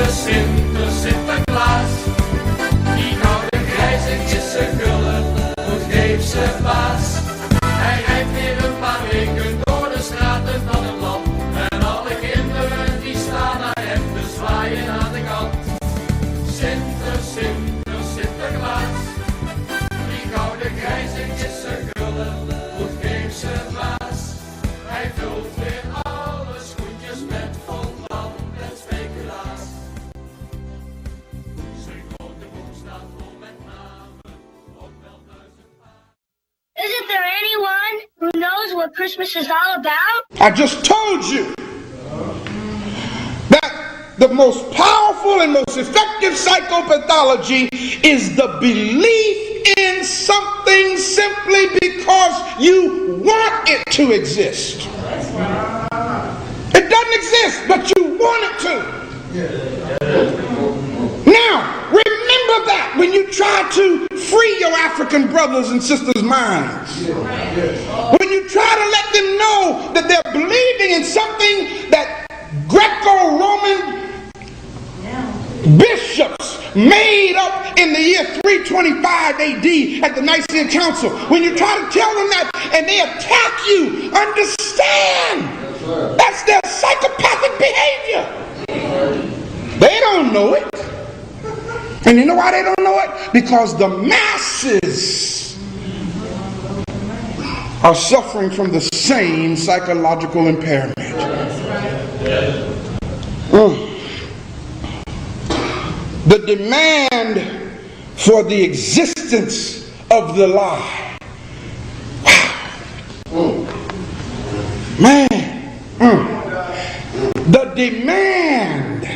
Sinterklaas, die gouden grijzertjes ze gullen, moet geef ze baas. Hij rijdt weer een paar weken door de straten van het land. En alle kinderen die staan naar hem te zwaaien aan de kant. Sinterklaas, die gouden grijzertjes ze gullen, moet geef ze baas. Hij vult weer alle schoentjes met fondant en speculaas. Isn't there anyone who knows what Christmas is all about? I just told you that the most powerful and most effective psychopathology is the belief in something simply because you want it to exist. It doesn't exist, but you want it to. Now, remember that when you try to free your African brothers and sisters' minds. When you try to let them know that they're believing in something that Greco-Roman bishops made up in the year 325 AD at the Nicene Council. When you try to tell them that and they attack you, understand that's their psychopathic behavior. They don't know it. And you know why they don't know it? Because the masses are suffering from the same psychological impairment. The demand for the existence of the lie. Man. The demand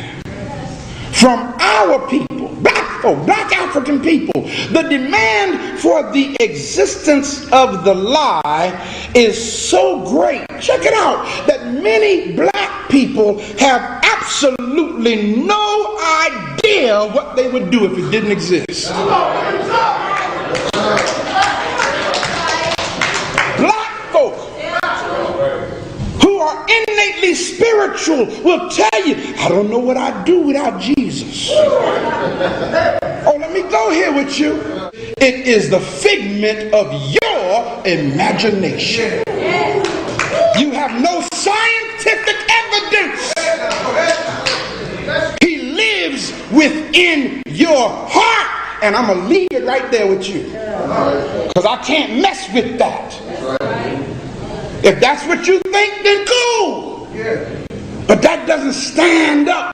from our people, black African people, the demand for the existence of the lie is so great, check it out, that many black people have absolutely no idea what they would do if it didn't exist. Black folk who are innately spiritual will tell you, I don't know what I'd do without Jesus. Oh, let me go here with you. It is the figment of your imagination. You have no scientific evidence. He lives within your heart. And I'm going to leave it right there with you. Because I can't mess with that. If that's what you think, then cool. But that doesn't stand up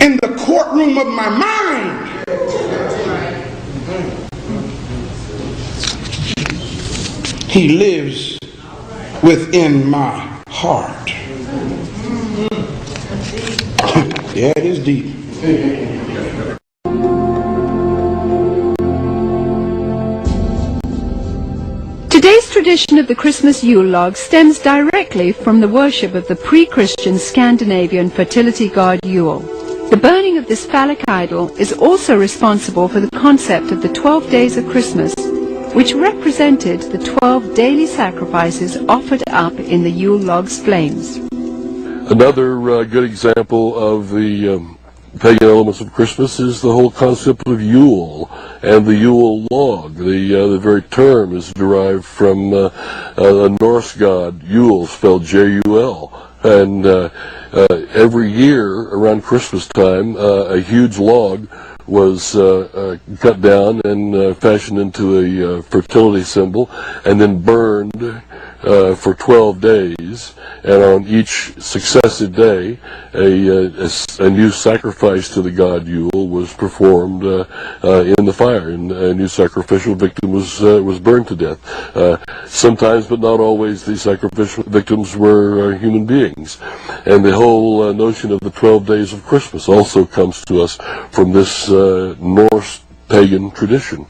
in the courtroom of my mind. He lives within my heart. Yeah, it is deep. Today's tradition of the Christmas Yule log stems directly from the worship of the pre-Christian Scandinavian fertility god Yule. The burning of this phallic idol is also responsible for the concept of the 12 days of Christmas, which represented the 12 daily sacrifices offered up in the Yule log's flames. Another good example of the pagan elements of Christmas is the whole concept of Yule and the Yule log. The very term is derived from a Norse god, Yule, spelled J-U-L. And every year around Christmas time, a huge log was cut down and fashioned into a fertility symbol and then burned for 12 days, and on each successive day a new sacrifice to the god Yule was performed in the fire, and a new sacrificial victim was burned to death. Sometimes, but not always, the sacrificial victims were human beings. And the whole notion of the 12 days of Christmas also comes to us from this Norse pagan tradition.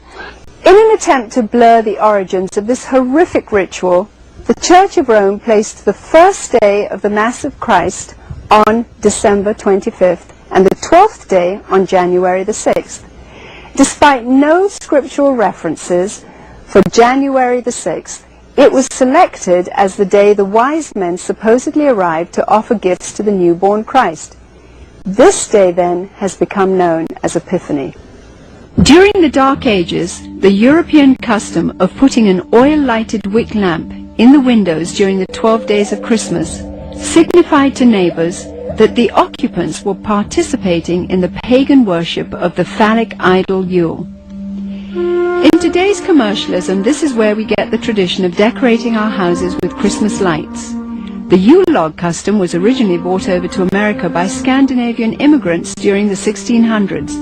In an attempt to blur the origins of this horrific ritual, the Church of Rome placed the first day of the Mass of Christ on December 25th and the 12th day on January the 6th. Despite no scriptural references for January the 6th, it was selected as the day the wise men supposedly arrived to offer gifts to the newborn Christ. This day then has become known as Epiphany. During the Dark Ages, the European custom of putting an oil-lighted wick lamp in the windows during the 12 days of Christmas signified to neighbors that the occupants were participating in the pagan worship of the phallic idol Yule. In today's commercialism, this is where we get the tradition of decorating our houses with Christmas lights. The Yule log custom was originally brought over to America by Scandinavian immigrants during the 1600s.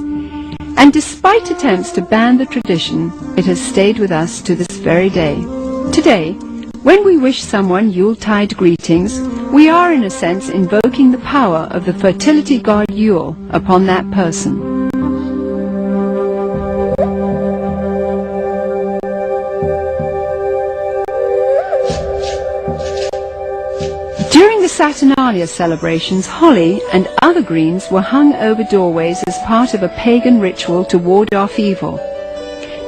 And despite attempts to ban the tradition, it has stayed with us to this very day. Today, when we wish someone Yuletide greetings, we are in a sense invoking the power of the fertility god Yule upon that person. During the Saturnalia celebrations, holly and other greens were hung over doorways as part of a pagan ritual to ward off evil.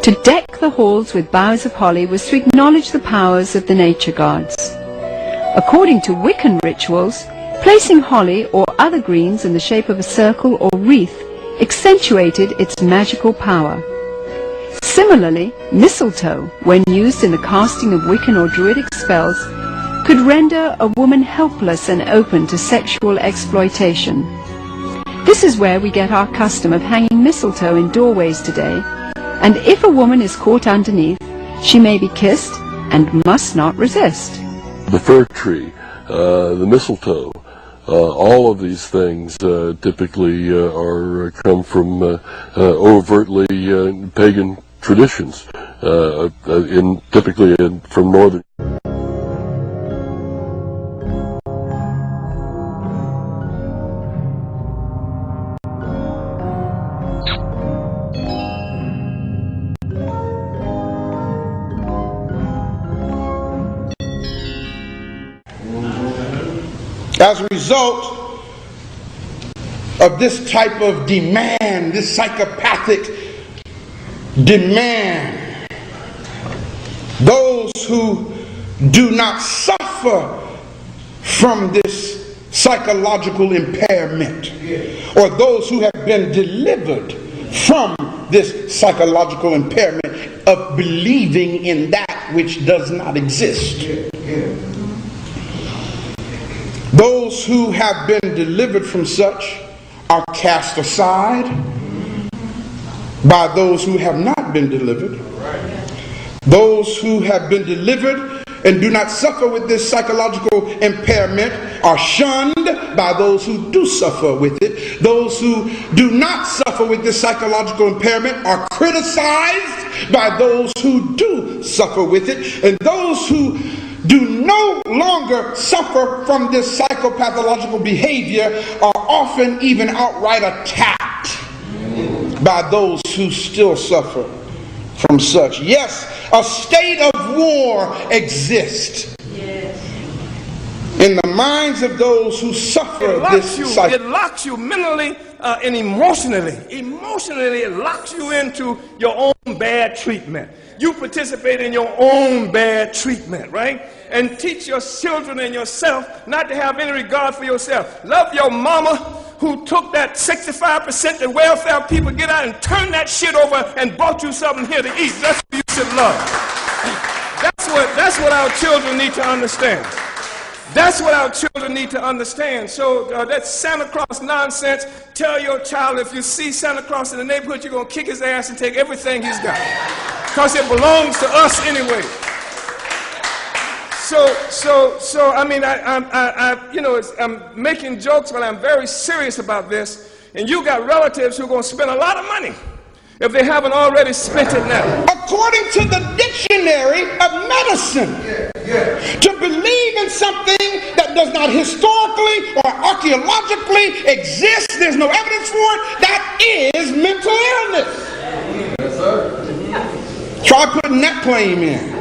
To deck the halls with boughs of holly was to acknowledge the powers of the nature gods. According to Wiccan rituals, placing holly or other greens in the shape of a circle or wreath accentuated its magical power. Similarly, mistletoe, when used in the casting of Wiccan or Druidic spells, could render a woman helpless and open to sexual exploitation. This is where we get our custom of hanging mistletoe in doorways today, and if a woman is caught underneath, she may be kissed and must not resist. The fir tree, the mistletoe, all of these things typically come from overtly pagan traditions, typically from northern. As a result of this type of demand, this psychopathic demand, those who do not suffer from this psychological impairment, or those who have been delivered from this psychological impairment of believing in that which does not exist. Those who have been delivered from such are cast aside by those who have not been delivered. Those who have been delivered and do not suffer with this psychological impairment are shunned by those who do suffer with it. Those who do not suffer with this psychological impairment are criticized by those who do suffer with it. And those who do no longer suffer from this psychopathological behavior are often even outright attacked by those who still suffer from such. Yes, a state of war exists in the minds of those who suffer this cycle. It locks you mentally and emotionally. Emotionally, it locks you into your own bad treatment. You participate in your own bad treatment, right? And teach your children and yourself not to have any regard for yourself. Love your mama who took that 65% that welfare people get out and turned that shit over and brought you something here to eat. That's what you should love. That's what our children need to understand. That's what our children need to understand. So that Santa Claus nonsense, tell your child if you see Santa Claus in the neighborhood, you're going to kick his ass and take everything he's got. Because it belongs to us anyway. So I mean, I'm making jokes, but I'm very serious about this. And you got relatives who are going to spend a lot of money if they haven't already spent it now. According to the dictionary of medicine, to believe in something that does not historically or archaeologically exist, there's no evidence for it, that is mental illness. Yes, sir. Try putting that claim in.